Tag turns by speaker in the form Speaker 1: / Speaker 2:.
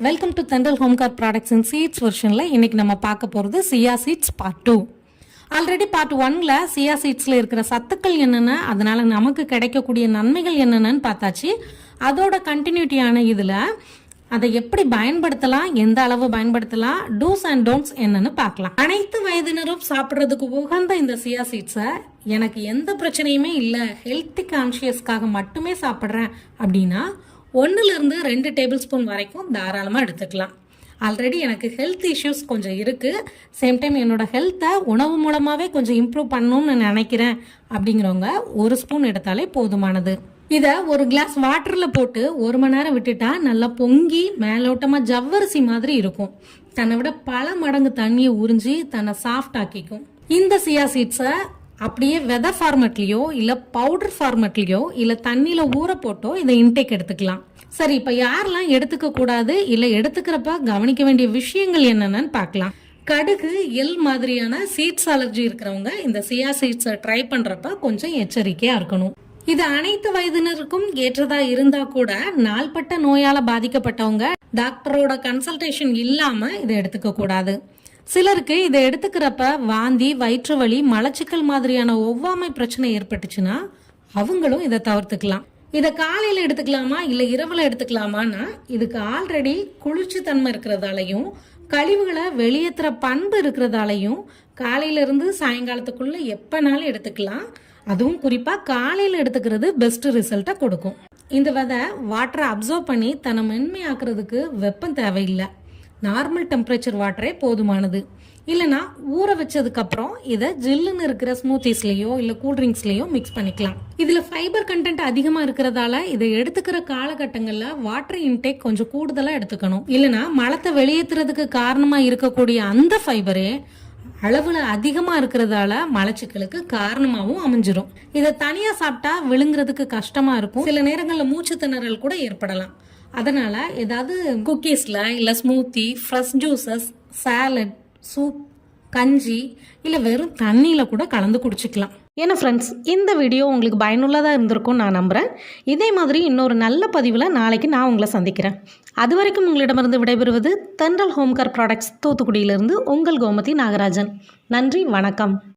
Speaker 1: Welcome to Thendral home care products in seeds வெர்ஷனில் இன்றைக்கி நம்ம பார்க்க போகிறது chia seeds part 2. Already part 1ல் சியா சீட்ஸில் இருக்கிற சத்துக்கள் என்னென்ன, அதனால் நமக்கு கிடைக்கக்கூடிய நன்மைகள் என்னென்னு பார்த்தாச்சு. அதோட கண்டினியூட்டியான இதில் அதை எப்படி பயன்படுத்தலாம், எந்த அளவு பயன்படுத்தலாம், டூஸ் அண்ட் டோன்ட்ஸ் என்னன்னு பார்க்கலாம். அனைத்து வயதினரும் சாப்பிட்றதுக்கு உகந்த இந்த சியா சீட்ஸை எனக்கு எந்த பிரச்சனையுமே இல்லை, ஹெல்த்தி கான்ஷியஸ்க்காக மட்டுமே சாப்பிட்றேன் அப்படின்னா 1லேருந்து 2 டேபிள் ஸ்பூன் வரைக்கும் தாராளமாக எடுத்துக்கலாம். ஆல்ரெடி எனக்கு ஹெல்த் இஷ்யூஸ் கொஞ்சம் இருக்குது, சேம் டைம் என்னோட ஹெல்த்தை உணவு மூலமாகவே கொஞ்சம் இம்ப்ரூவ் பண்ணணும்னு நினைக்கிறேன் அப்படிங்கிறவங்க 1 ஸ்பூன் எடுத்தாலே போதுமானது. இதை ஒரு கிளாஸ் வாட்டரில் போட்டு 1 மணி நேரம் விட்டுட்டா நல்லா பொங்கி மேலோட்டமாக ஜவ்வரிசி மாதிரி இருக்கும். தன்னை விட பல மடங்கு தண்ணியை உறிஞ்சி தன்னை சாஃப்ட் ஆக்கிக்கும். இந்த சியா சீட்ஸை அப்படியே வெதை ஃபார்மேட்லேயோ இல்லை பவுடர் ஃபார்மேட்லேயோ இல்லை தண்ணியில் ஊற போட்டோ இதை இன்டேக் எடுத்துக்கலாம். சரி, இப்போ யாரெல்லாம் எடுத்துக்க கூடாது இல்லை எடுத்துக்கிறப்ப கவனிக்க வேண்டிய விஷயங்கள் என்னென்னு பார்க்கலாம். கடுகு, எள் மாதிரியான சீட்ஸ் அலர்ஜி இருக்கிறவங்க இந்த சியா சீட்ஸை ட்ரை பண்ணுறப்ப கொஞ்சம் எச்சரிக்கையாக இருக்கணும். இது அனைத்து வயதினருக்கும் ஏற்றதா இருந்தா கூட நாள்பட்ட நோயால பாதிக்கப்பட்டவங்க டாக்டரோட கன்சல்டேஷன் இல்லாம இதை எடுத்துக்க கூடாது. சிலருக்கு இதை எடுத்துக்கிறப்ப வாந்தி, வயிற்று வலி, மலச்சிக்கல் மாதிரியான ஒவ்வாமை பிரச்சனை ஏற்பட்டுச்சுன்னா அவங்களும் இதை தவிர்த்துக்கலாம். இதை காலையில எடுத்துக்கலாமா இல்ல இரவுல எடுத்துக்கலாமான்னா இதுக்கு ஆல்ரெடி குளிர்ச்சி தன்மை இருக்கிறதாலையும் கழிவுகளை வெளியேற்றுற பண்பு இருக்கிறதாலையும் காலையில இருந்து சாயங்காலத்துக்குள்ள எப்பனாலும் எடுத்துக்கலாம். அதுவும் குறிப்பாக காலையில் எடுத்துக்கிறது பெஸ்ட் ரிசல்ட்டை கொடுக்கும். இந்த விதை வாட்டரை அப்சர்வ் பண்ணி தன்னை மென்மையாக்குறதுக்கு வெப்பம் தேவையில்லை, நார்மல் டெம்பரேச்சர் வாட்டரே போதுமானது. இல்லைனா ஊற வச்சதுக்கப்புறம் இதை ஜில்லுன்னு இருக்கிற ஸ்மூத்திஸ்லேயோ இல்லை கூல்ட்ரிங்க்ஸ்லேயோ மிக்ஸ் பண்ணிக்கலாம். இதில் ஃபைபர் கண்டென்ட் அதிகமாக இருக்கிறதால இதை எடுத்துக்கிற காலகட்டங்களில் வாட்டர் இன்டேக் கொஞ்சம் கூடுதலாக எடுத்துக்கணும். இல்லைனா மலத்தை வெளியேற்றுறதுக்கு காரணமாக இருக்கக்கூடிய அந்த ஃபைபரே அளவுல அதிகமா இருக்கிறதால மலச்சிக்கலுக்கு காரணமாகவும் அமைஞ்சிரும். இதை தனியா சாப்பிட்டா விழுங்குறதுக்கு கஷ்டமா இருக்கும், சில நேரங்கள்ல மூச்சு திணறல் கூட ஏற்படலாம். அதனால ஏதாவது குக்கீஸ்ல இல்ல smoothie, fresh juices, salad, soup, கஞ்சி இல்ல வெறும் தண்ணியில கூட கலந்து குடிச்சுக்கலாம். ஏன்னா ஃப்ரெண்ட்ஸ், இந்த வீடியோ உங்களுக்கு பயனுள்ளதாக இருந்திருக்கும் நான் நம்புகிறேன். இதே மாதிரி இன்னொரு நல்ல பதிவில் நாளைக்கு நான் உங்களை சந்திக்கிறேன். அது வரைக்கும் உங்களிடமிருந்து விடைபெறுவது தென்றல் ஹோம் கார் ப்ராடக்ட்ஸ் தூத்துக்குடியிலிருந்து உங்கள் கோமதி நாகராஜன். நன்றி, வணக்கம்.